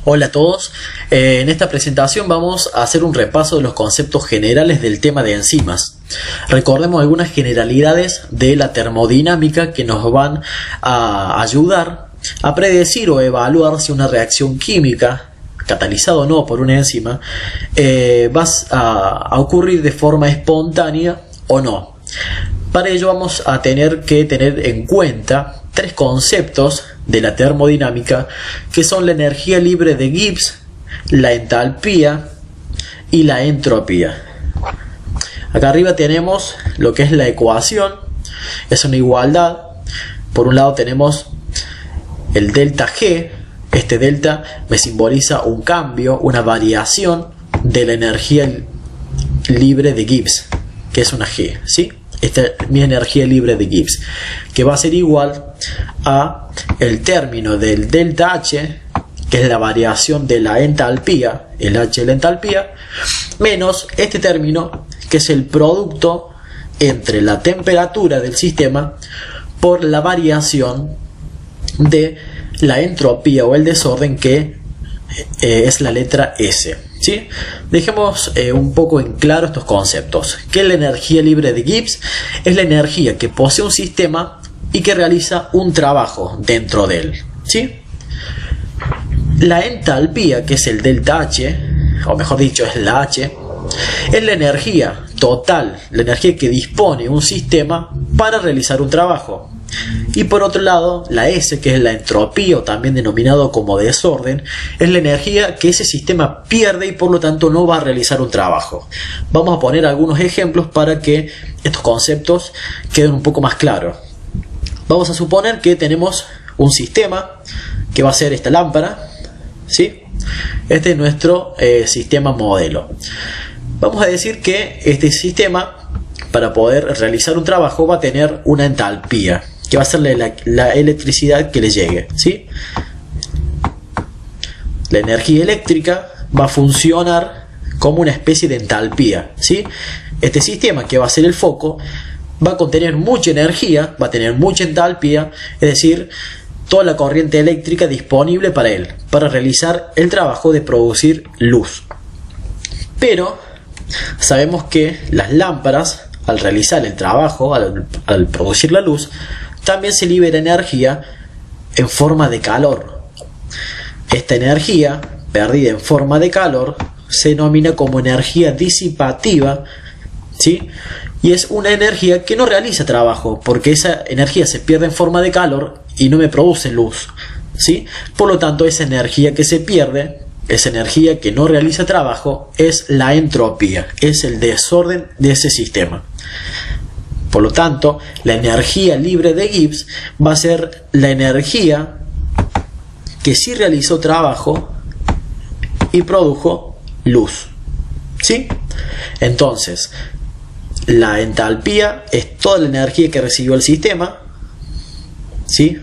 Hola a todos, en esta presentación vamos a hacer un repaso de los conceptos generales del tema de enzimas. Recordemos algunas generalidades de la termodinámica que nos van a ayudar a predecir o evaluar si una reacción química, catalizada o no por una enzima, va a ocurrir de forma espontánea o no. Para ello vamos a tener que tener en cuenta tres conceptos de la termodinámica, que son la energía libre de Gibbs, la entalpía y la entropía. Acá arriba tenemos lo que es la ecuación, es una igualdad. Por un lado tenemos el delta G, este delta me simboliza un cambio, una variación de la energía libre de Gibbs, que es una G, ¿sí? Esta es mi energía libre de Gibbs, que va a ser igual a el término del delta H, que es la variación de la entalpía, el H de la entalpía, menos este término, que es el producto entre la temperatura del sistema por la variación de la entropía o el desorden, que es la letra S, ¿sí? Dejemos un poco en claro estos conceptos. ¿Qué es la energía libre de Gibbs? Es la energía que posee un sistema y que realiza un trabajo dentro de él, ¿sí? La entalpía, que es el delta H, o mejor dicho es la H, es la energía total, la energía que dispone un sistema para realizar un trabajo. Y por otro lado, la S, que es la entropía, o también denominado como desorden, es la energía que ese sistema pierde y por lo tanto no va a realizar un trabajo. Vamos a poner algunos ejemplos para que estos conceptos queden un poco más claros. Vamos a suponer que tenemos un sistema que va a ser esta lámpara, ¿sí? Este es nuestro sistema modelo. Vamos a decir que este sistema, para poder realizar un trabajo, va a tener una entalpía, que va a ser la electricidad que le llegue, ¿sí? La energía eléctrica va a funcionar como una especie de entalpía, ¿sí? Este sistema, que va a ser el foco, va a contener mucha energía, va a tener mucha entalpía, es decir, toda la corriente eléctrica disponible para él, para realizar el trabajo de producir luz. Pero sabemos que las lámparas, al realizar el trabajo, al producir la luz, también se libera energía en forma de calor. Esta energía perdida en forma de calor se denomina como energía disipativa, ¿sí? Y es una energía que no realiza trabajo, porque esa energía se pierde en forma de calor y no me produce luz, ¿sí? Por lo tanto, esa energía que se pierde, esa energía que no realiza trabajo, es la entropía, es el desorden de ese sistema. Por lo tanto, la energía libre de Gibbs va a ser la energía que sí realizó trabajo y produjo luz, ¿sí? Entonces, la entalpía es toda la energía que recibió el sistema, ¿sí?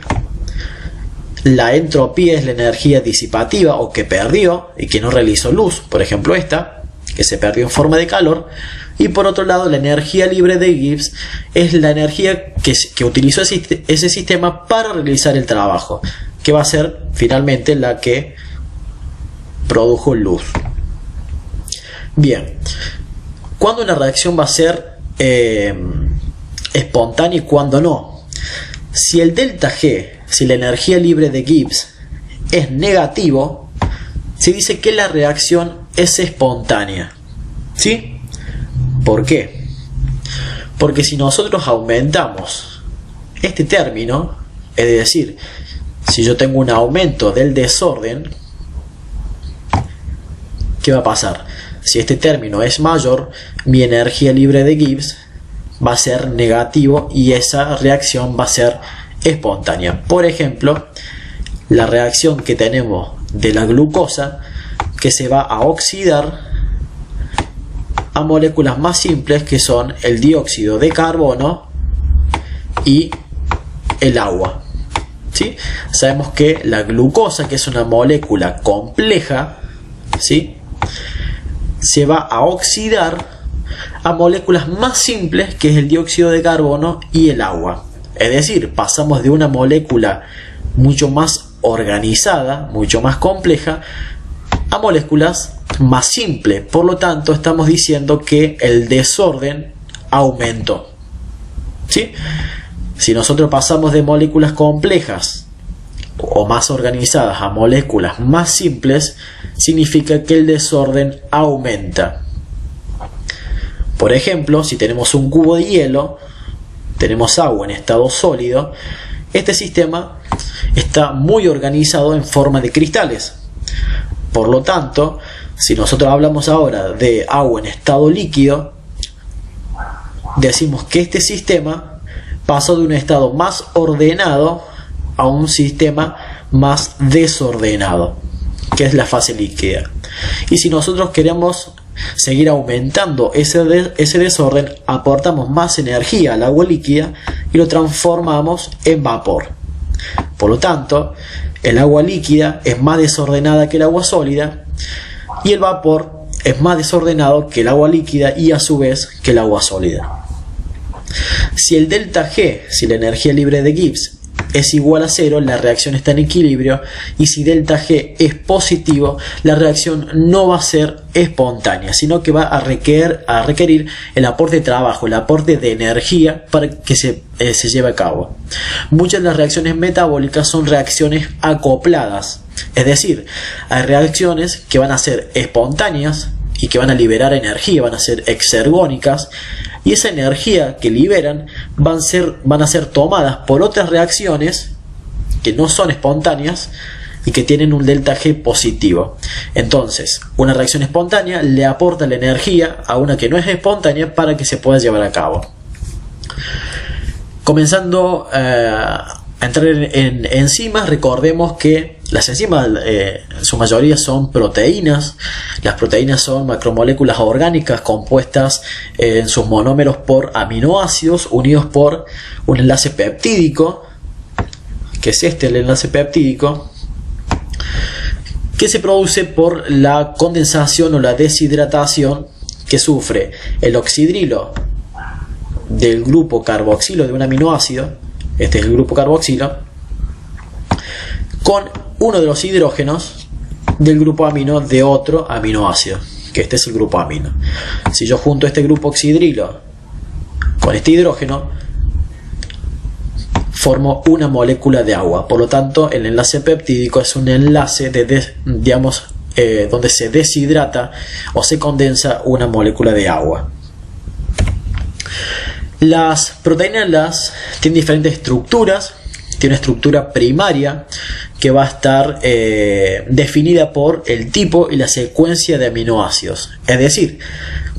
La entropía es la energía disipativa o que perdió y que no realizó luz, por ejemplo esta, que se perdió en forma de calor. Y por otro lado, la energía libre de Gibbs es la energía que utilizó ese sistema para realizar el trabajo, que va a ser finalmente la que produjo luz. Bien, ¿cuándo una reacción va a ser espontánea y cuándo no? Si el delta G, si la energía libre de Gibbs es negativo, se dice que la reacción es espontánea, ¿sí? ¿Por qué? Porque si nosotros aumentamos este término, es decir, si yo tengo un aumento del desorden, ¿qué va a pasar? Si este término es mayor, mi energía libre de Gibbs va a ser negativo y esa reacción va a ser espontánea. Por ejemplo, la reacción que tenemos de la glucosa, que se va a oxidar a moléculas más simples, que son el dióxido de carbono y el agua, ¿sí? Sabemos que la glucosa, que es una molécula compleja, ¿sí?, se va a oxidar a moléculas más simples, que es el dióxido de carbono y el agua. Es decir, pasamos de una molécula mucho más organizada, mucho más compleja, a moléculas más simples. Por lo tanto, estamos diciendo que el desorden aumentó. ¿Sí? Si nosotros pasamos de moléculas complejas o más organizadas a moléculas más simples, significa que el desorden aumenta. Por ejemplo, si tenemos un cubo de hielo, tenemos agua en estado sólido, este sistema está muy organizado en forma de cristales. Por lo tanto, si nosotros hablamos ahora de agua en estado líquido, decimos que este sistema pasó de un estado más ordenado a un sistema más desordenado, que es la fase líquida. Y si nosotros queremos seguir aumentando ese desorden, aportamos más energía al agua líquida y lo transformamos en vapor. Por lo tanto, el agua líquida es más desordenada que el agua sólida y el vapor es más desordenado que el agua líquida y a su vez que el agua sólida. Si el delta G, si la energía libre de Gibbs es igual a 0, la reacción está en equilibrio, y si delta G es positivo, la reacción no va a ser espontánea, sino que va a requerir el aporte de trabajo, el aporte de energía para que se lleve a cabo. Muchas de las reacciones metabólicas son reacciones acopladas, es decir, hay reacciones que van a ser espontáneas y que van a liberar energía, van a ser exergónicas, y esa energía que liberan van a ser tomadas por otras reacciones que no son espontáneas y que tienen un delta G positivo. Entonces, una reacción espontánea le aporta la energía a una que no es espontánea para que se pueda llevar a cabo. Comenzando a entrar en enzimas, recordemos que las enzimas en su mayoría son proteínas. Las proteínas son macromoléculas orgánicas compuestas en sus monómeros por aminoácidos unidos por un enlace peptídico, que es el enlace peptídico, que se produce por la condensación o la deshidratación que sufre el oxidrilo del grupo carboxilo de un aminoácido. Este es el grupo carboxilo, con uno de los hidrógenos del grupo amino de otro aminoácido, que este es el grupo amino. Si yo junto este grupo oxidrilo con este hidrógeno, formo una molécula de agua. Por lo tanto, el enlace peptídico es un enlace donde se deshidrata o se condensa una molécula de agua. Las proteínas tienen diferentes estructuras. Tiene una estructura primaria que va a estar definida por el tipo y la secuencia de aminoácidos. Es decir,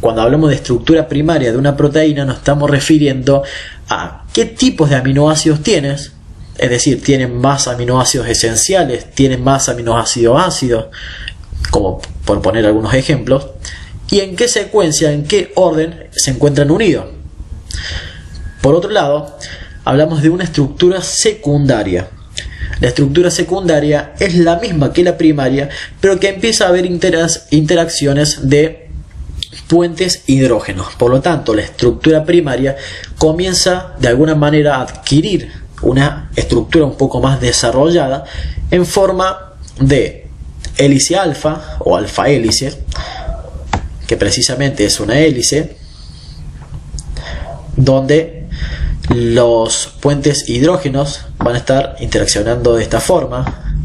cuando hablamos de estructura primaria de una proteína, nos estamos refiriendo a qué tipos de aminoácidos tienes. Es decir, tienen más aminoácidos esenciales, tienen más aminoácidos ácidos, como por poner algunos ejemplos, y en qué secuencia, en qué orden se encuentran unidos. Por otro lado, hablamos de una estructura secundaria. La estructura secundaria es la misma que la primaria, pero que empieza a haber interacciones de puentes hidrógenos. Por lo tanto, la estructura primaria comienza de alguna manera a adquirir una estructura un poco más desarrollada en forma de hélice alfa o alfa hélice, que precisamente es una hélice donde los puentes hidrógenos van a estar interaccionando de esta forma,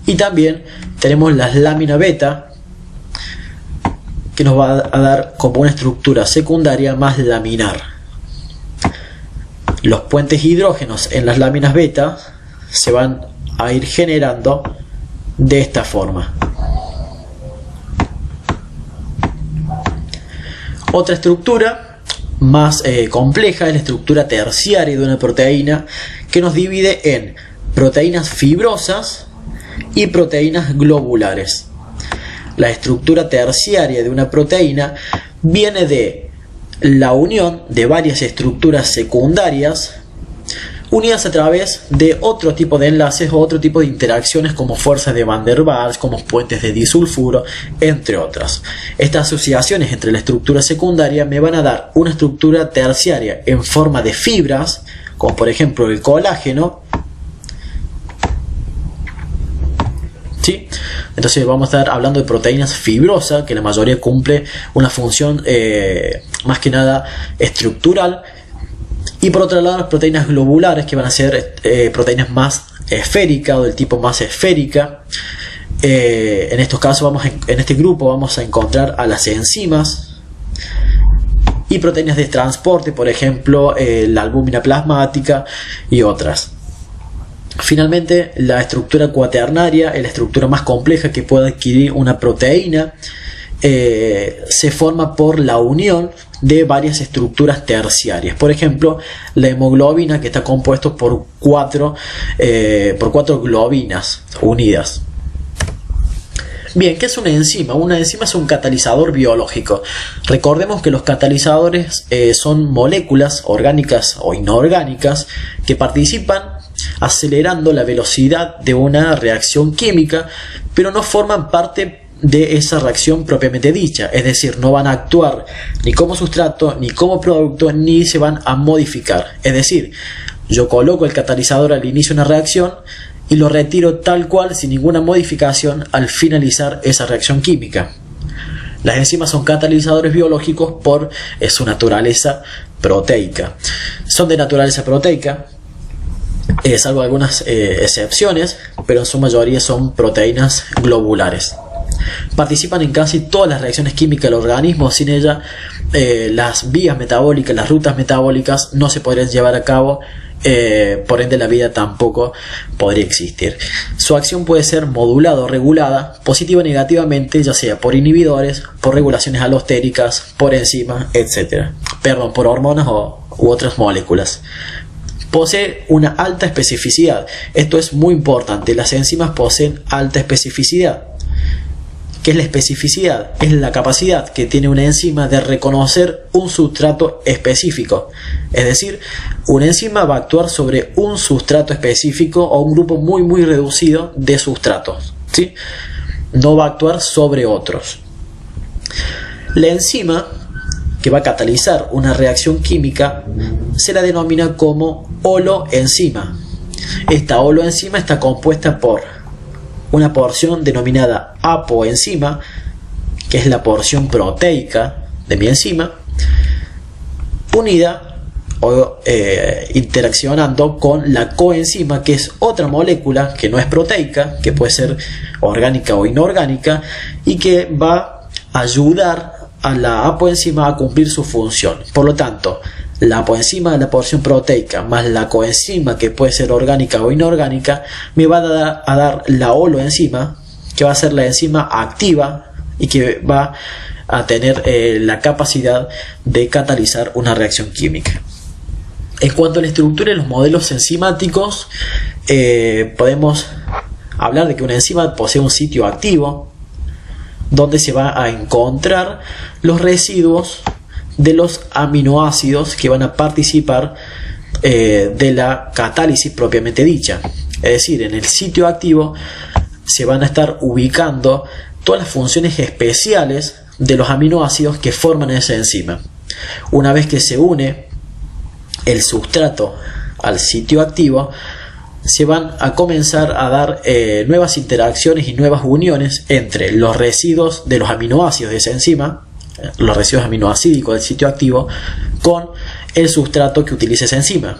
y también tenemos las láminas beta, que nos va a dar como una estructura secundaria más laminar. Los puentes hidrógenos en las láminas beta se van a ir generando de esta forma. Otra estructura más compleja es la estructura terciaria de una proteína, que nos divide en proteínas fibrosas y proteínas globulares. La estructura terciaria de una proteína viene de la unión de varias estructuras secundarias unidas a través de otro tipo de enlaces o otro tipo de interacciones, como fuerzas de Van der Waals, como puentes de disulfuro, entre otras. Estas asociaciones entre la estructura secundaria me van a dar una estructura terciaria en forma de fibras, como por ejemplo el colágeno, ¿sí? Entonces vamos a estar hablando de proteínas fibrosas, que la mayoría cumple una función más que nada estructural. Y por otro lado las proteínas globulares, que van a ser proteínas más esféricas o del tipo más esférica. En estos casos en este grupo vamos a encontrar a las enzimas y proteínas de transporte, por ejemplo la albúmina plasmática y otras. Finalmente, la estructura cuaternaria es la estructura más compleja que puede adquirir una proteína. Se forma por la unión de varias estructuras terciarias. Por ejemplo, la hemoglobina, que está compuesto por cuatro globinas unidas. Bien, ¿qué es una enzima? Una enzima es un catalizador biológico. Recordemos que los catalizadores son moléculas orgánicas o inorgánicas que participan acelerando la velocidad de una reacción química, pero no forman parte de esa reacción propiamente dicha, es decir, no van a actuar ni como sustrato, ni como producto, ni se van a modificar. Es decir, yo coloco el catalizador al inicio de una reacción y lo retiro tal cual sin ninguna modificación al finalizar esa reacción química. Las enzimas son catalizadores biológicos por su naturaleza proteica. Son de naturaleza proteica, salvo algunas excepciones, pero en su mayoría son proteínas globulares. Participan en casi todas las reacciones químicas del organismo. Sin ella, las vías metabólicas, las rutas metabólicas no se podrían llevar a cabo, por ende la vida tampoco podría existir. Su acción puede ser modulada o regulada, positiva o negativamente, ya sea por inhibidores, por regulaciones alostéricas, por enzimas, etc. Perdón, por hormonas u otras moléculas. Posee una alta especificidad. Esto es muy importante. Las enzimas poseen alta especificidad. ¿Qué es la especificidad? Es la capacidad que tiene una enzima de reconocer un sustrato específico. Es decir, una enzima va a actuar sobre un sustrato específico o un grupo muy reducido de sustratos, ¿sí? No va a actuar sobre otros. La enzima que va a catalizar una reacción química se la denomina como holoenzima. Esta holoenzima está compuesta por una porción denominada apoenzima, que es la porción proteica de mi enzima, unida o interaccionando con la coenzima, que es otra molécula que no es proteica, que puede ser orgánica o inorgánica, y que va a ayudar a la apoenzima a cumplir su función. Por lo tanto, la apoenzima de la porción proteica más la coenzima, que puede ser orgánica o inorgánica, me va a dar la holoenzima, que va a ser la enzima activa y que va a tener la capacidad de catalizar una reacción química. En cuanto a la estructura de los modelos enzimáticos, podemos hablar de que una enzima posee un sitio activo donde se va a encontrar los residuos de los aminoácidos que van a participar de la catálisis propiamente dicha. Es decir, en el sitio activo se van a estar ubicando todas las funciones especiales de los aminoácidos que forman esa enzima. Una vez que se une el sustrato al sitio activo, se van a comenzar a dar nuevas interacciones y nuevas uniones entre los residuos de los aminoácidos de esa enzima, los residuos aminoácidicos del sitio activo, con el sustrato que utiliza esa enzima.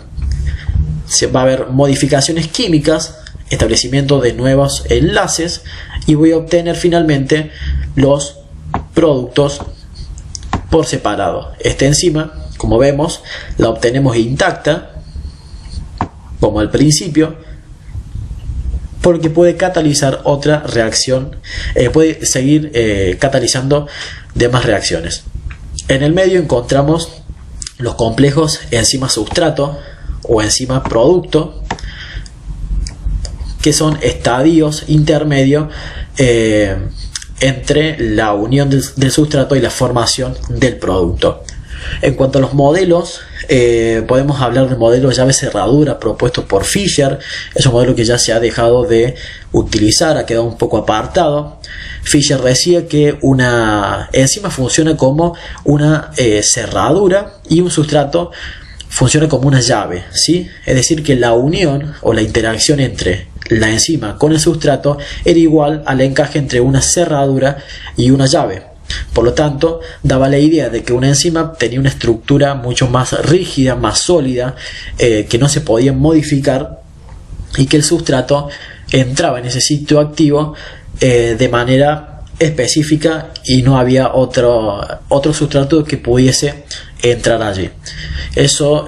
Se va a haber modificaciones químicas, establecimiento de nuevos enlaces, y voy a obtener finalmente los productos por separado. Esta enzima, como vemos, la obtenemos intacta, como al principio, porque puede catalizar otra reacción, puede seguir catalizando demás reacciones. En el medio encontramos los complejos enzima sustrato o enzima producto, que son estadios intermedios entre la unión del sustrato y la formación del producto. En cuanto a los modelos, podemos hablar del modelo llave cerradura propuesto por Fischer. Es un modelo que ya se ha dejado de utilizar, ha quedado un poco apartado. Fischer decía que una enzima funciona como una cerradura y un sustrato funciona como una llave, ¿sí? Es decir, que la unión o la interacción entre la enzima con el sustrato era igual al encaje entre una cerradura y una llave. Por lo tanto, daba la idea de que una enzima tenía una estructura mucho más rígida, más sólida, que no se podía modificar, y que el sustrato entraba en ese sitio activo de manera específica y no había otro sustrato que pudiese entrar allí. Eso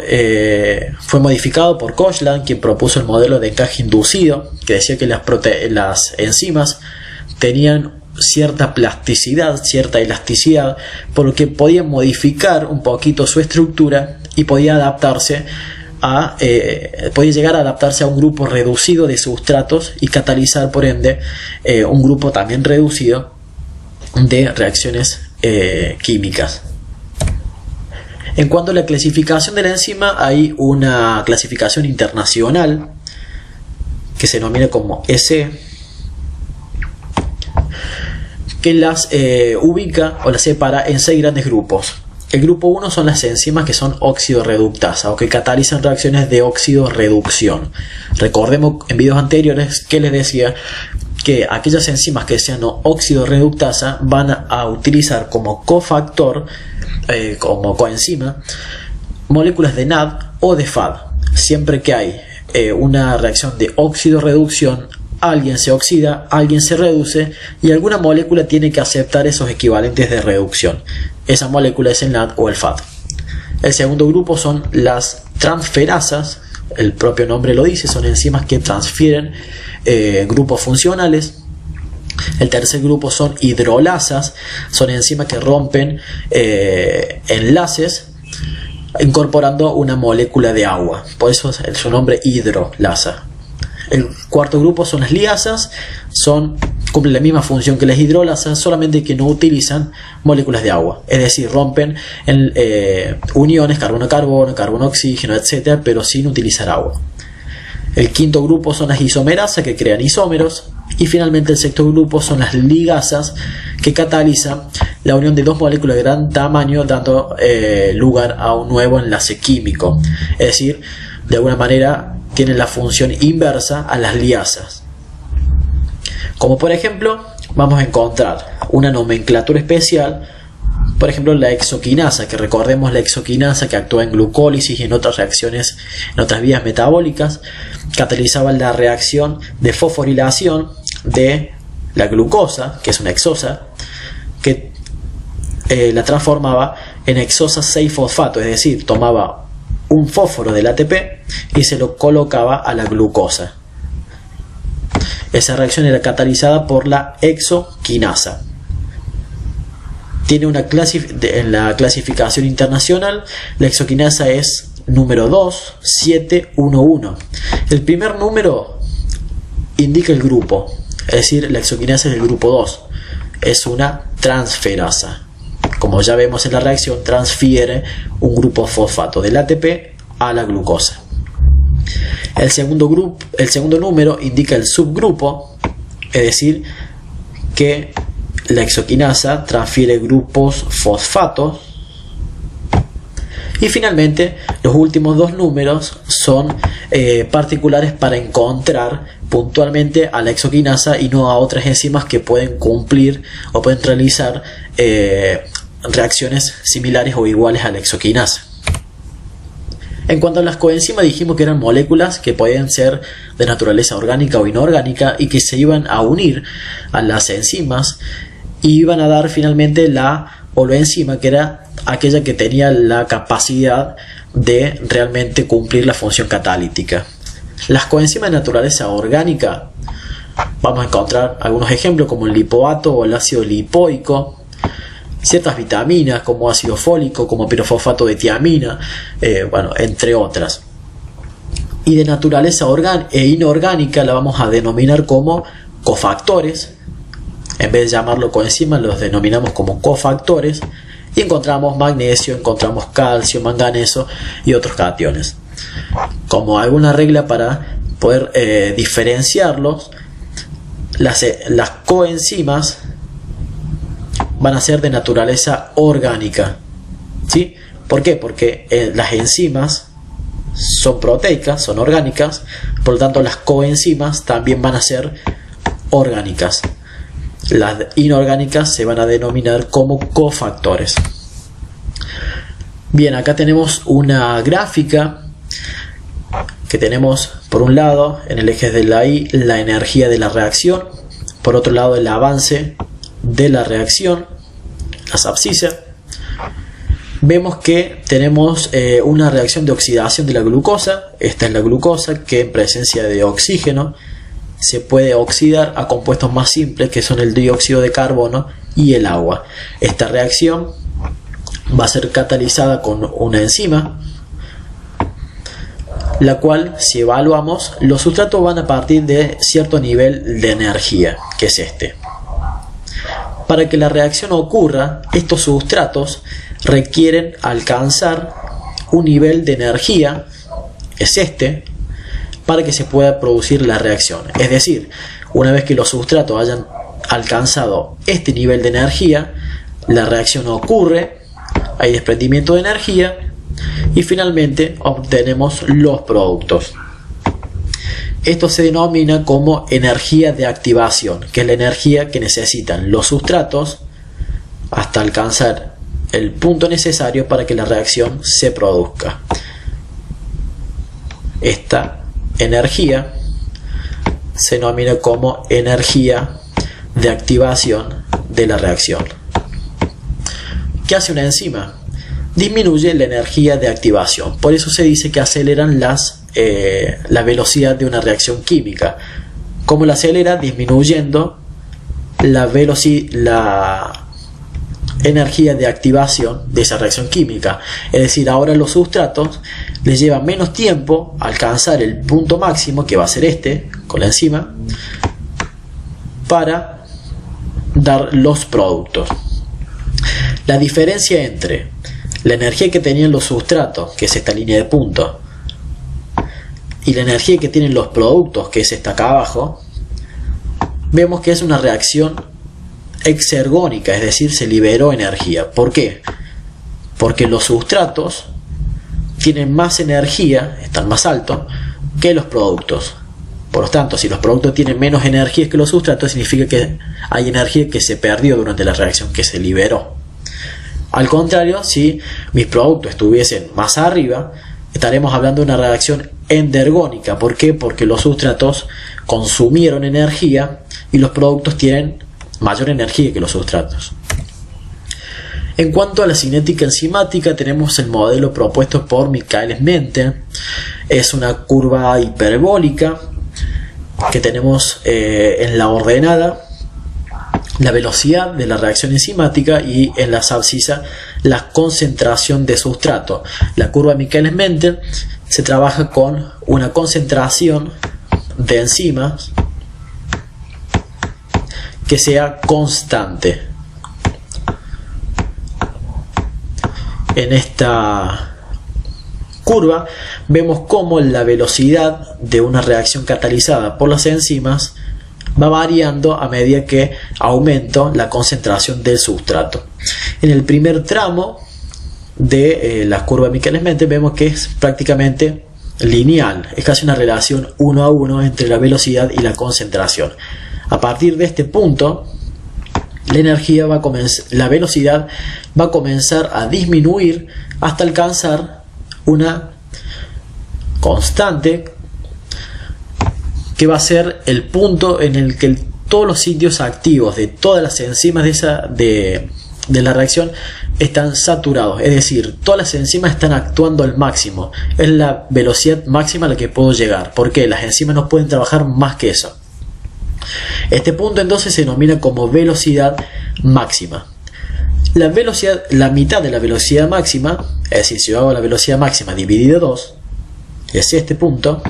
fue modificado por Koshland, quien propuso el modelo de encaje inducido, que decía que las enzimas tenían cierta plasticidad, cierta elasticidad, por lo que podían modificar un poquito su estructura y podía llegar a adaptarse a un grupo reducido de sustratos y catalizar por ende un grupo también reducido de reacciones químicas. En cuanto a la clasificación de la enzima, hay una clasificación internacional que se denomina como EC, que las ubica o las separa en 6 grandes grupos. El grupo 1 son las enzimas que son óxido-reductasa o que catalizan reacciones de óxido-reducción. Recordemos en videos anteriores que les decía que aquellas enzimas que sean óxido-reductasa van a utilizar como cofactor, como coenzima, moléculas de NAD o de FAD. Siempre que hay una reacción de óxido-reducción, alguien se oxida, alguien se reduce y alguna molécula tiene que aceptar esos equivalentes de reducción. Esa molécula es el NAD o el FAD. El segundo grupo son las transferasas, el propio nombre lo dice, son enzimas que transfieren grupos funcionales. El tercer grupo son hidrolasas, son enzimas que rompen enlaces incorporando una molécula de agua, por eso es su nombre hidrolasa. El cuarto grupo son las liasas, cumplen la misma función que las hidrolasas, solamente que no utilizan moléculas de agua, es decir, rompen uniones carbono-carbono, carbono-oxígeno, etc., pero sin utilizar agua. El quinto grupo son las isomerasas, que crean isómeros, y finalmente el sexto grupo son las ligasas, que catalizan la unión de dos moléculas de gran tamaño, dando lugar a un nuevo enlace químico, es decir, de alguna manera tienen la función inversa a las liasas. Como por ejemplo, vamos a encontrar una nomenclatura especial, por ejemplo la exoquinasa, que recordemos la exoquinasa que actúa en glucólisis y en otras reacciones, en otras vías metabólicas, catalizaba la reacción de fosforilación de la glucosa, que es una hexosa, que la transformaba en hexosa 6-fosfato, es decir, tomaba un fósforo del ATP y se lo colocaba a la glucosa. Esa reacción era catalizada por la exoquinasa. Tiene en la clasificación internacional, la exoquinasa es número 2711. El primer número indica el grupo, es decir, la exoquinasa es del grupo 2. Es una transferasa. Como ya vemos en la reacción, transfiere un grupo fosfato del ATP a la glucosa. El segundo número indica el subgrupo, es decir, que la exoquinasa transfiere grupos fosfatos. Y finalmente, los últimos dos números son particulares para encontrar puntualmente a la exoquinasa y no a otras enzimas que pueden cumplir o pueden realizar reacciones similares o iguales a la exoquinasa. En cuanto a las coenzimas, dijimos que eran moléculas que podían ser de naturaleza orgánica o inorgánica y que se iban a unir a las enzimas y iban a dar finalmente la holoenzima, que era aquella que tenía la capacidad de realmente cumplir la función catalítica. Las coenzimas de naturaleza orgánica, vamos a encontrar algunos ejemplos como el lipoato o el ácido lipoico, ciertas vitaminas como ácido fólico, como pirofosfato de tiamina, entre otras. Y de naturaleza inorgánica la vamos a denominar como cofactores. En vez de llamarlo coenzima, los denominamos como cofactores. Y encontramos magnesio, encontramos calcio, manganeso y otros cationes. Como alguna regla para poder diferenciarlos, las coenzimas van a ser de naturaleza orgánica, ¿sí? ¿Por qué? Porque las enzimas son proteicas, son orgánicas, por lo tanto las coenzimas también van a ser orgánicas. Las inorgánicas se van a denominar como cofactores. Bien, acá tenemos una gráfica que tenemos por un lado en el eje de la Y la energía de la reacción, por otro lado el avance de la reacción, las abscisas. Vemos que tenemos una reacción de oxidación de la glucosa. Esta es la glucosa que en presencia de oxígeno se puede oxidar a compuestos más simples que son el dióxido de carbono y el agua. Esta reacción va a ser catalizada con una enzima, la cual, si evaluamos, los sustratos van a partir de cierto nivel de energía, que es este. Para que la reacción ocurra, estos sustratos requieren alcanzar un nivel de energía, es este, para que se pueda producir la reacción. Es decir, una vez que los sustratos hayan alcanzado este nivel de energía, la reacción ocurre, hay desprendimiento de energía y finalmente obtenemos los productos. Esto se denomina como energía de activación, que es la energía que necesitan los sustratos hasta alcanzar el punto necesario para que la reacción se produzca. Esta energía se denomina como energía de activación de la reacción. ¿Qué hace una enzima? Disminuye la energía de activación. Por eso se dice que aceleran la velocidad de una reacción química. ¿Cómo la acelera? Disminuyendo la energía de activación de esa reacción química. Es decir, ahora los sustratos les lleva menos tiempo alcanzar el punto máximo, que va a ser este, con la enzima, para dar los productos. La diferencia entre la energía que tenían los sustratos, que es esta línea de puntos, y la energía que tienen los productos, que es esta acá abajo, vemos que es una reacción exergónica, es decir, se liberó energía. ¿Por qué? Porque los sustratos tienen más energía, están más altos, que los productos. Por lo tanto, si los productos tienen menos energía que los sustratos, significa que hay energía que se perdió durante la reacción, que se liberó. Al contrario, si mis productos estuviesen más arriba, estaremos hablando de una reacción endergónica. ¿Por qué? Porque los sustratos consumieron energía y los productos tienen mayor energía que los sustratos. En cuanto a la cinética enzimática, tenemos el modelo propuesto por Michaelis-Menten. Es una curva hiperbólica que tenemos en la ordenada la velocidad de la reacción enzimática y en las abscisas la concentración de sustrato. La curva de Michaelis-Menten se trabaja con una concentración de enzimas que sea constante. En esta curva vemos cómo la velocidad de una reacción catalizada por las enzimas va variando a medida que aumenta la concentración del sustrato. En el primer tramo de la curva de Michaelis-Menten vemos que es prácticamente lineal, es casi una relación 1 a 1 entre la velocidad y la concentración. A partir de este punto, la velocidad va a comenzar a disminuir hasta alcanzar una constante que va a ser el punto en el que todos los sitios activos de todas las enzimas de la reacción están saturados, es decir, todas las enzimas están actuando al máximo, es la velocidad máxima a la que puedo llegar, porque las enzimas no pueden trabajar más que eso. Este punto entonces se denomina como velocidad máxima. La mitad de la velocidad máxima, es decir, si yo hago la velocidad máxima dividido 2, es este punto,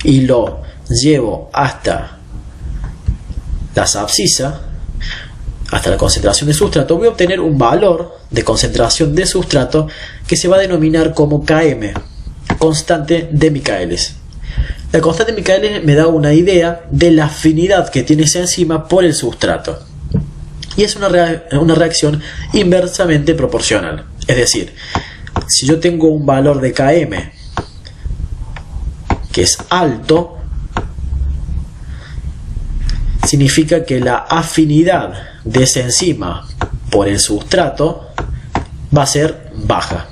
y lo llevo hasta las abscisas, hasta la concentración de sustrato, voy a obtener un valor de concentración de sustrato que se va a denominar como Km, constante de Michaelis. La constante de Michaelis me da una idea de la afinidad que tiene esa enzima por el sustrato. Y es una reacción inversamente proporcional. Es decir, si yo tengo un valor de Km que es alto, significa que la afinidad de esa enzima por el sustrato va a ser baja.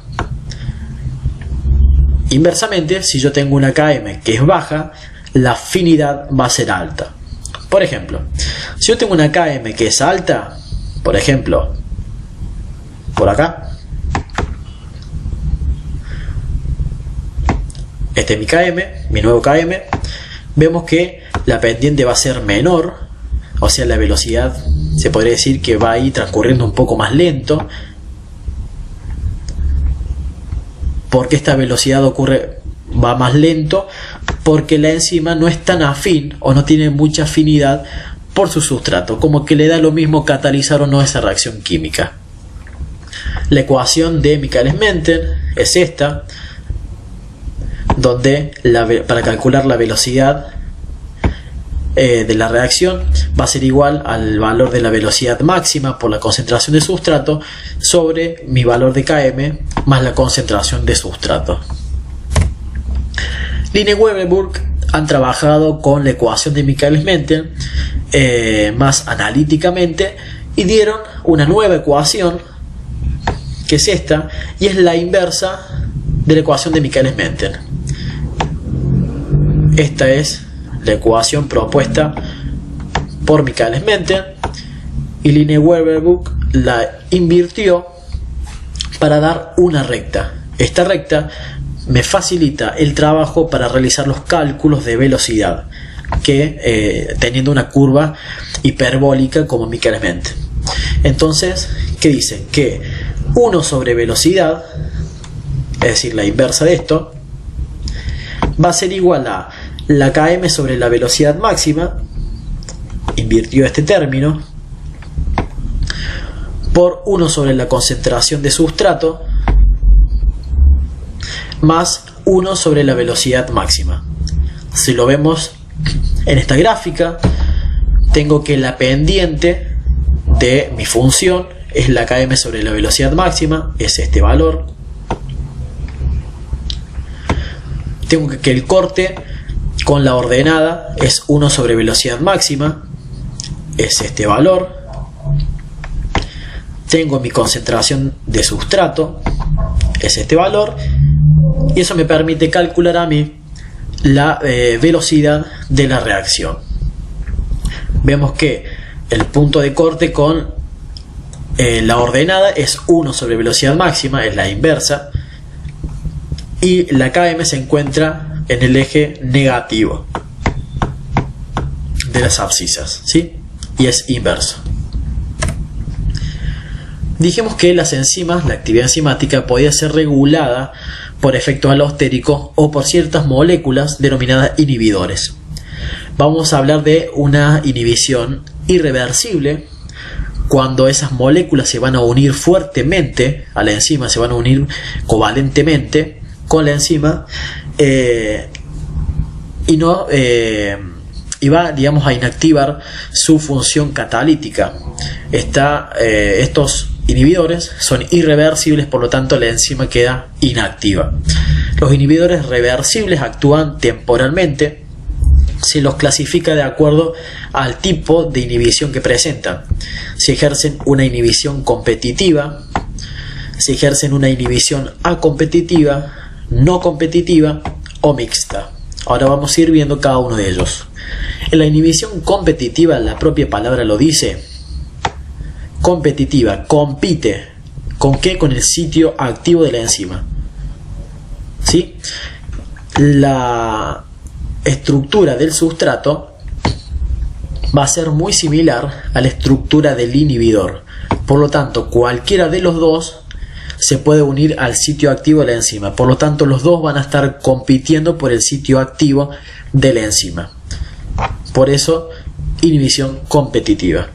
Inversamente, si yo tengo una Km que es baja, la afinidad va a ser alta. Por ejemplo, si yo tengo una Km que es alta, por ejemplo, por acá, este es mi Km, mi nuevo Km, vemos que la pendiente va a ser menor, o sea, la velocidad se podría decir que va a ir transcurriendo un poco más lento. ¿Por qué esta velocidad va más lento? Porque la enzima no es tan afín o no tiene mucha afinidad por su sustrato, como que le da lo mismo catalizar o no esa reacción química. La ecuación de Michaelis-Menten es esta, donde para calcular la velocidad de la reacción va a ser igual al valor de la velocidad máxima por la concentración de sustrato sobre mi valor de Km más la concentración de sustrato. Lineweber han trabajado con la ecuación de Michaelis-Menten más analíticamente y dieron una nueva ecuación que es esta, y es la inversa de la ecuación de Michaelis-Menten. Esta es la ecuación propuesta por Michaelis-Menten y Lineweber la invirtió para dar una recta. Esta recta me facilita el trabajo para realizar los cálculos de velocidad que teniendo una curva hiperbólica como Michaelis-Menten. Entonces, ¿qué dice? Que 1 sobre velocidad, es decir, la inversa de esto, va a ser igual a la Km sobre la velocidad máxima, invirtió este término, por 1 sobre la concentración de sustrato, más 1 sobre la velocidad máxima. Si lo vemos en esta gráfica, tengo que la pendiente de mi función es la Km sobre la velocidad máxima, es este valor. Tengo que el corte con la ordenada es 1 sobre velocidad máxima, es este valor. Tengo mi concentración de sustrato, es este valor, y eso me permite calcular a mí la velocidad de la reacción. Vemos que el punto de corte con la ordenada es 1 sobre velocidad máxima, es la inversa, y la Km se encuentra en el eje negativo de las abscisas, ¿sí? Y es inverso. Dijimos que las enzimas, la actividad enzimática podía ser regulada por efectos alostéricos o por ciertas moléculas denominadas inhibidores. Vamos a hablar de una inhibición irreversible cuando esas moléculas se van a unir fuertemente a la enzima, se van a unir covalentemente con la enzima y va, digamos, a inactivar su función catalítica. Estos inhibidores son irreversibles, por lo tanto la enzima queda inactiva. Los inhibidores reversibles actúan temporalmente. Se los clasifica de acuerdo al tipo de inhibición que presentan. Si ejercen una inhibición competitiva, si ejercen una inhibición acompetitiva, no competitiva o mixta. Ahora vamos a ir viendo cada uno de ellos. En la inhibición competitiva, la propia palabra lo dice. Competitiva, compite. ¿Con qué? Con el sitio activo de la enzima. ¿Sí? La estructura del sustrato va a ser muy similar a la estructura del inhibidor. Por lo tanto, cualquiera de los dos se puede unir al sitio activo de la enzima. Por lo tanto, los dos van a estar compitiendo por el sitio activo de la enzima. Por eso, inhibición competitiva.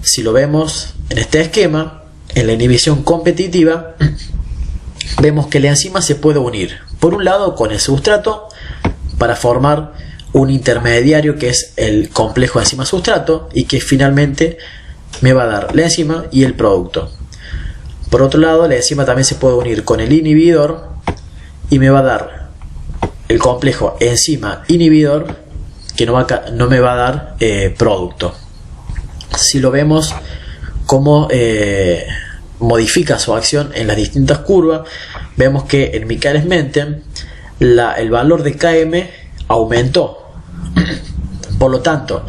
Si lo vemos en este esquema, en la inhibición competitiva, vemos que la enzima se puede unir, por un lado, con el sustrato, para formar un intermediario que es el complejo enzima-sustrato y que finalmente me va a dar la enzima y el producto. Por otro lado, la enzima también se puede unir con el inhibidor y me va a dar el complejo enzima inhibidor que no me va a dar producto. Si lo vemos cómo modifica su acción en las distintas curvas, vemos que en Michaelis-Menten el valor de Km aumentó. Por lo tanto,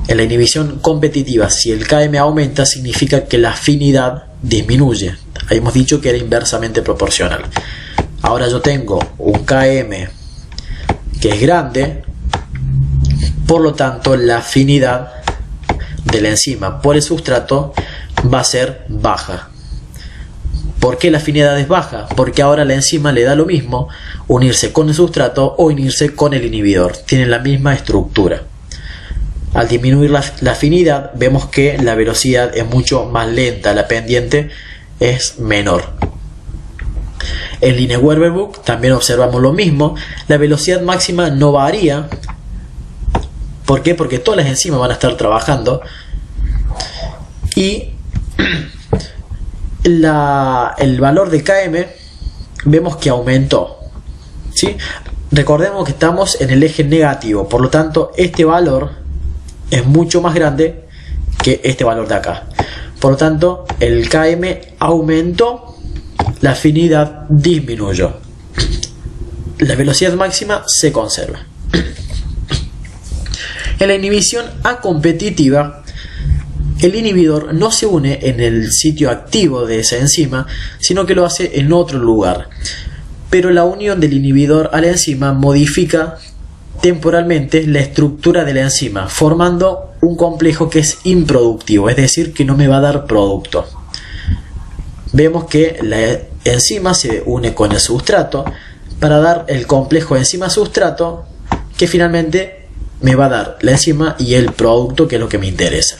en la inhibición competitiva, si el Km aumenta, significa que la afinidad disminuye. Habíamos dicho que era inversamente proporcional. Ahora yo tengo un Km que es grande, por lo tanto la afinidad de la enzima por el sustrato va a ser baja. ¿Por qué la afinidad es baja? Porque ahora la enzima le da lo mismo unirse con el sustrato o unirse con el inhibidor. Tienen la misma estructura. Al disminuir la afinidad, vemos que la velocidad es mucho más lenta, la pendiente es menor. En Lineweaver-Book también observamos lo mismo. La velocidad máxima no varía. ¿Por qué? Porque todas las enzimas van a estar trabajando y el valor de Km vemos que aumentó, ¿sí? Recordemos que estamos en el eje negativo, por lo tanto este valor es mucho más grande que este valor de acá. Por lo tanto el Km aumentó, la afinidad disminuyó, la velocidad máxima se conserva. En la inhibición acompetitiva, el inhibidor no se une en el sitio activo de esa enzima, sino que lo hace en otro lugar. Pero la unión del inhibidor a la enzima modifica temporalmente la estructura de la enzima, formando un complejo que es improductivo, es decir, que no me va a dar producto. Vemos que la enzima se une con el sustrato para dar el complejo enzima-sustrato, que finalmente me va a dar la enzima y el producto, que es lo que me interesa.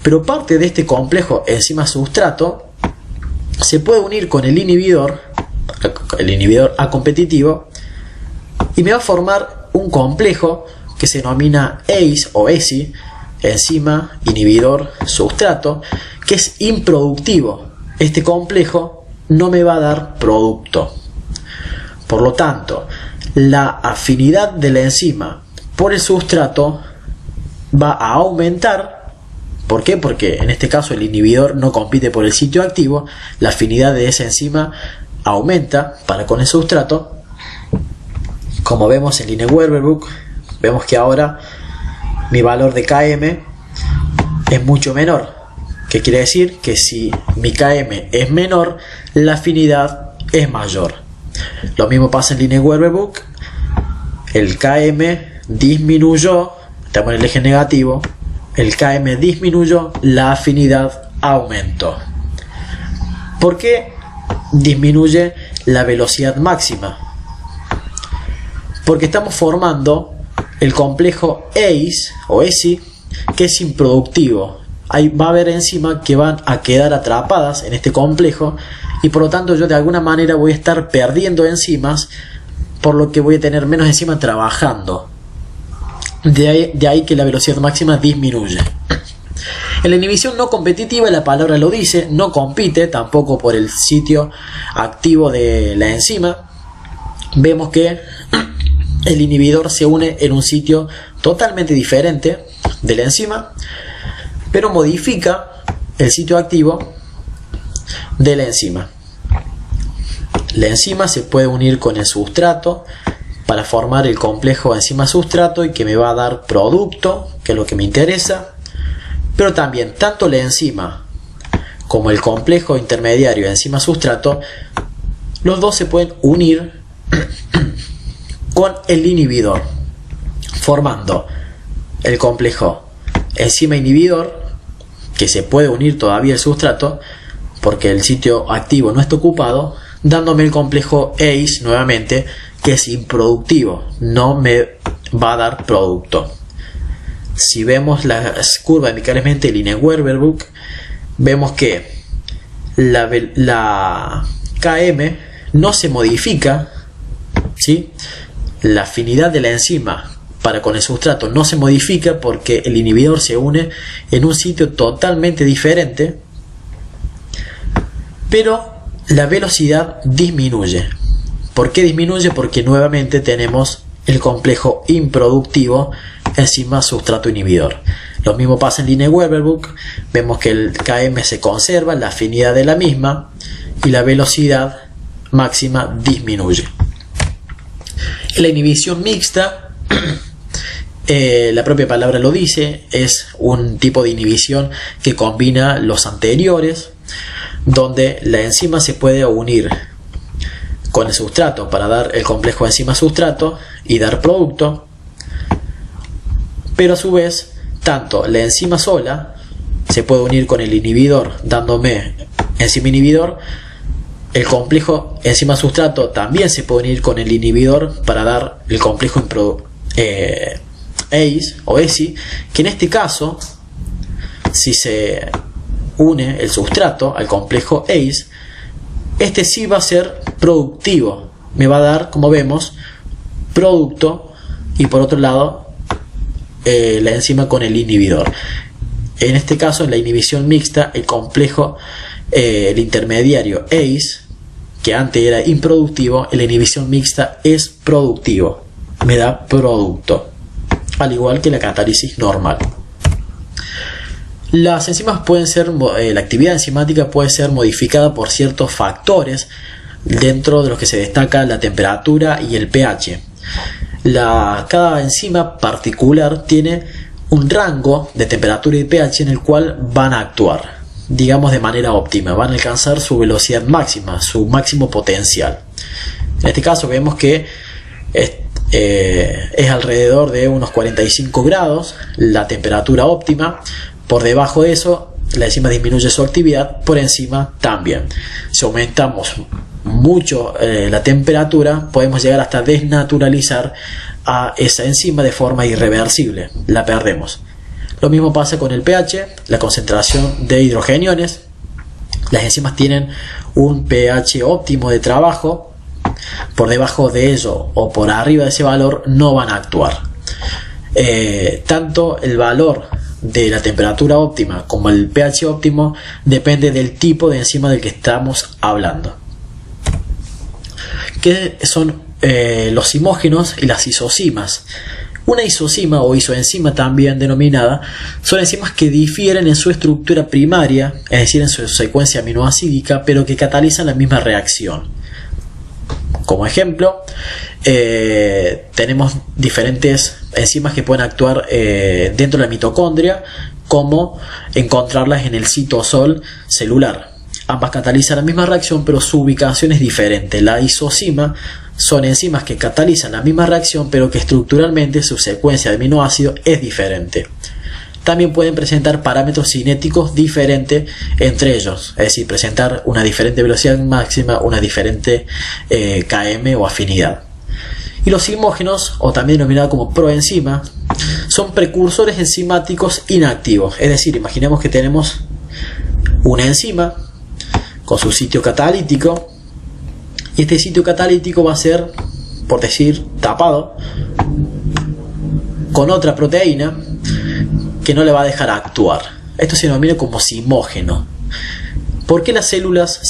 Pero parte de este complejo enzima-sustrato se puede unir con el inhibidor acompetitivo, y me va a formar un complejo que se denomina ACE o ESI, enzima, inhibidor, sustrato, que es improductivo. Este complejo no me va a dar producto. Por lo tanto, la afinidad de la enzima por el sustrato va a aumentar. ¿Por qué? Porque en este caso el inhibidor no compite por el sitio activo, la afinidad de esa enzima aumenta para con el sustrato. Como vemos en Lineweaver-Book, vemos que ahora mi valor de Km es mucho menor. ¿Qué quiere decir? Que si mi Km es menor, la afinidad es mayor. Lo mismo pasa en Lineweaver-Book. El Km disminuyó, estamos en el eje negativo, el Km disminuyó, la afinidad aumentó. ¿Por qué disminuye la velocidad máxima? Porque estamos formando el complejo ACE o ESI, que es improductivo. Ahí va a haber enzimas que van a quedar atrapadas en este complejo, y por lo tanto yo de alguna manera voy a estar perdiendo enzimas, por lo que voy a tener menos enzimas trabajando. De ahí que la velocidad máxima disminuye. En la inhibición no competitiva, la palabra lo dice, no compite tampoco por el sitio activo de la enzima. Vemos que el inhibidor se une en un sitio totalmente diferente de la enzima, pero modifica el sitio activo de la enzima. La enzima se puede unir con el sustrato para formar el complejo enzima-sustrato, y que me va a dar producto, que es lo que me interesa. Pero también tanto la enzima como el complejo intermediario enzima-sustrato, los dos se pueden unir con el inhibidor, formando el complejo enzima-inhibidor, que se puede unir todavía el sustrato porque el sitio activo no está ocupado, dándome el complejo ACE nuevamente, que es improductivo, no me va a dar producto. Si vemos las curvas de Michaelis-Menten y Lineweaver-Book, vemos que la Km no se modifica, ¿sí? La afinidad de la enzima para con el sustrato no se modifica porque el inhibidor se une en un sitio totalmente diferente, pero la velocidad disminuye. ¿Por qué disminuye? Porque nuevamente tenemos el complejo improductivo enzima sustrato inhibidor. Lo mismo pasa en Lineweaver-Burke. Vemos que el Km se conserva, la afinidad de la misma y la velocidad máxima disminuye. En la inhibición mixta, la propia palabra lo dice, es un tipo de inhibición que combina los anteriores, donde la enzima se puede unir con el sustrato para dar el complejo enzima-sustrato y dar producto, pero a su vez tanto la enzima sola se puede unir con el inhibidor dándome enzima inhibidor, el complejo enzima-sustrato también se puede unir con el inhibidor para dar el complejo ACE o ESI, que en este caso, si se une el sustrato al complejo ACE, este sí va a ser productivo, me va a dar, como vemos, producto, y por otro lado la enzima con el inhibidor. En este caso, en la inhibición mixta, el complejo, el intermediario ACE, que antes era improductivo, en la inhibición mixta es productivo, me da producto, al igual que la catálisis normal. Las enzimas pueden ser, la actividad enzimática puede ser modificada por ciertos factores, dentro de los que se destaca la temperatura y el pH. Cada enzima particular tiene un rango de temperatura y pH en el cual van a actuar, digamos, de manera óptima, van a alcanzar su velocidad máxima, su máximo potencial. En este caso vemos que es alrededor de unos 45 grados la temperatura óptima. Por debajo de eso, la enzima disminuye su actividad, por encima también. Si aumentamos mucho la temperatura, podemos llegar hasta desnaturalizar a esa enzima de forma irreversible, la perdemos. Lo mismo pasa con el pH, la concentración de hidrogeniones. Las enzimas tienen un pH óptimo de trabajo, por debajo de ello o por arriba de ese valor no van a actuar. Tanto el valor de la temperatura óptima como el pH óptimo depende del tipo de enzima del que estamos hablando. ¿Qué son los zimógenos y las isocimas? Una isocima o isoenzima, también denominada, son enzimas que difieren en su estructura primaria, es decir, en su secuencia aminoacídica, pero que catalizan la misma reacción. Como ejemplo, tenemos diferentes enzimas que pueden actuar dentro de la mitocondria, como encontrarlas en el citosol celular. Ambas catalizan la misma reacción, pero su ubicación es diferente. La isocima son enzimas que catalizan la misma reacción, pero que estructuralmente su secuencia de aminoácidos es diferente. También pueden presentar parámetros cinéticos diferentes entre ellos, es decir, presentar una diferente velocidad máxima, una diferente Km o afinidad. Y los zimógenos, o también denominados como proenzimas, son precursores enzimáticos inactivos. Es decir, imaginemos que tenemos una enzima con su sitio catalítico, y este sitio catalítico va a ser, por decir, tapado con otra proteína que no le va a dejar actuar. Esto se denomina como zimógeno. ¿Por qué las células,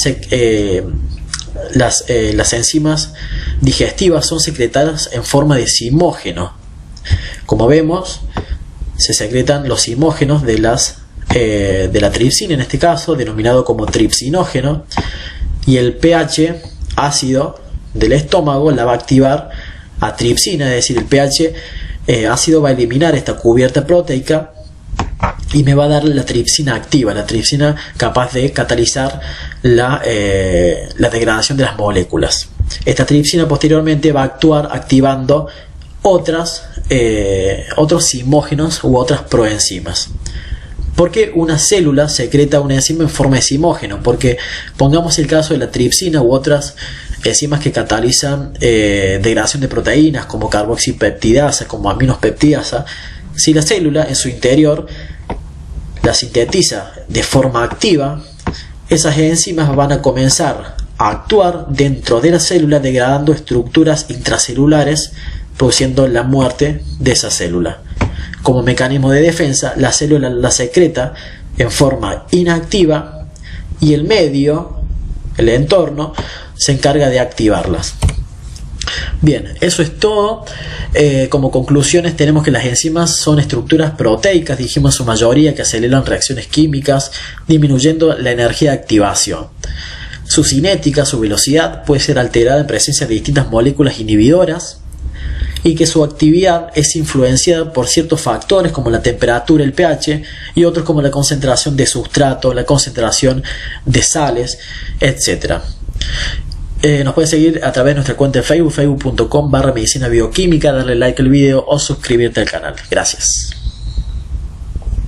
las enzimas digestivas son secretadas en forma de zimógeno? Como vemos, se secretan los zimógenos de la tripsina, en este caso, denominado como tripsinógeno, y el pH ácido del estómago la va a activar a tripsina, es decir, el pH ácido va a eliminar esta cubierta proteica y me va a dar la tripsina activa, la tripsina capaz de catalizar la degradación de las moléculas. Esta tripsina posteriormente va a actuar activando otros zimógenos u otras proenzimas. ¿Por qué una célula secreta una enzima en forma de zimógeno? Porque pongamos el caso de la tripsina u otras enzimas que catalizan degradación de proteínas como carboxipeptidasa, como aminospeptidasa. Si la célula en su interior la sintetiza de forma activa, esas enzimas van a comenzar a actuar dentro de la célula, degradando estructuras intracelulares, produciendo la muerte de esa célula. Como mecanismo de defensa, la célula la secreta en forma inactiva y el medio, el entorno, se encarga de activarlas. Bien, eso es todo. Como conclusiones tenemos que las enzimas son estructuras proteicas, dijimos en su mayoría, que aceleran reacciones químicas, disminuyendo la energía de activación. Su cinética, su velocidad, puede ser alterada en presencia de distintas moléculas inhibidoras, y que su actividad es influenciada por ciertos factores como la temperatura, el pH, y otros como la concentración de sustrato, la concentración de sales, etc. Nos puedes seguir a través de nuestra cuenta de Facebook, facebook.com/medicina bioquímica, darle like al video o suscribirte al canal. Gracias.